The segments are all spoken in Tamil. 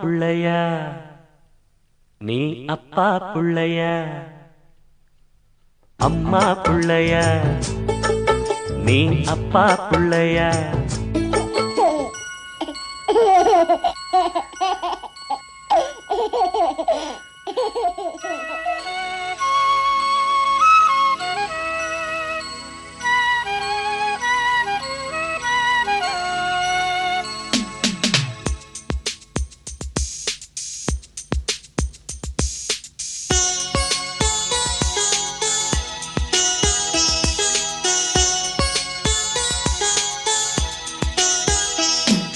புள்ளையா நீ அப்பா புள்ளையா அம்மா புள்ளையா நீ அப்பா புள்ளையா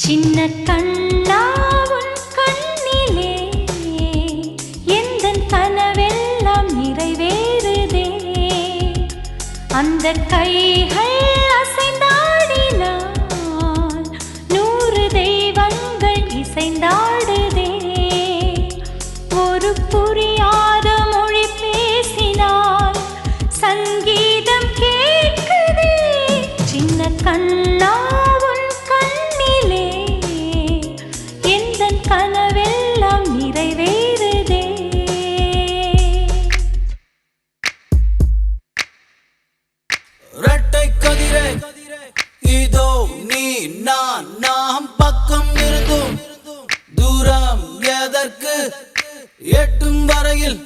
சின்ன கண்ணா உன் கண்ணிலே எந்தன் கனவெல்லாம் நிறைவேறுதே அந்த கைகள் அசைந்தாடினால் 100 தெய்வங்கள் இசைந்தாடுதே ஒரு புரியாத மொழி பேசினால் சங்கீதம் கேட்குதே சின்ன கண்ணா கனவெல்லாம் நிறைவேறுதே இரட்டை கதிரை இதோ நீ நான் நாம் பக்கம் இருந்தும் தூரம் எதற்கு எட்டும் வரையில்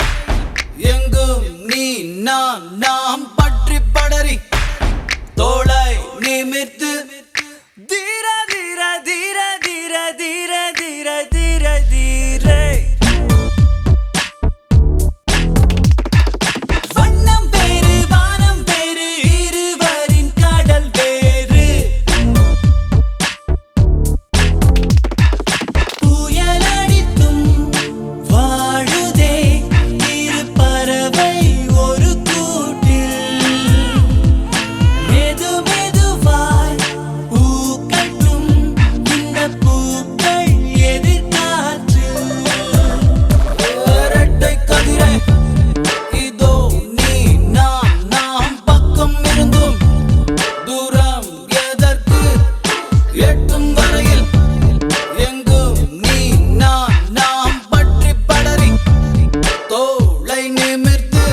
எங்கும் நீ நான் நாம் பற்றி படரி தோளை நிமிர்த்து தீர தீர தீர தீர தீர தீர தீர தீரே வண்ணம் பேரு வானம் பேரு இருவரின் கடல் பேரு புயலடித்தும் வாழுதே இரு பறவை ஒரு கூட்டில் மெது மெதுவாய் பூக்கட்டும் இந்த பூக்கள் எதிர்காற்று இரட்டை கதிரை இதோ நீ நான் நாம் பக்கம் இருந்தும் தூரம் எதற்கு எட்டும் வரையில் எங்கும் நீ நான் நாம் பற்றி படரி தோளை நிமிர்த்து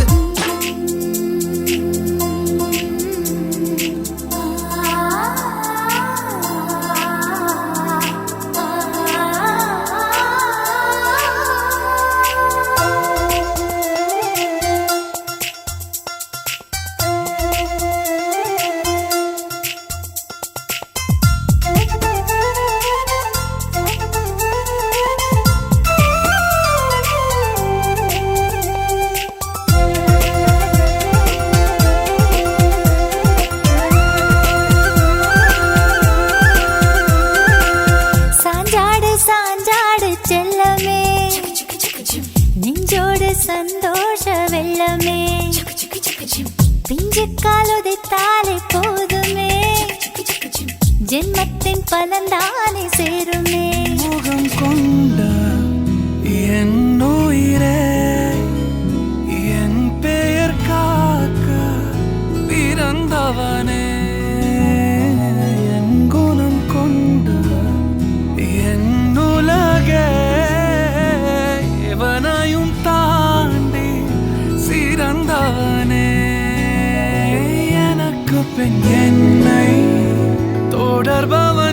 சாஞ்சாடு செல்லமே நெஞ்சோடு சந்தோஷ வெள்ளமே பிஞ்சு காலுதைத்தாலே போதுமே ஜென்மத்தின் பலன்தானே சேருமே முகம் கொண்ட என் உயிரே என் பெயர் காக்க பிறந்தவனே என் குணம் கொண்ட என் உலகே எவனையும் தாண்டி சிறந்தவனே எனக்கு பெண் என்னை தொடர்பவன்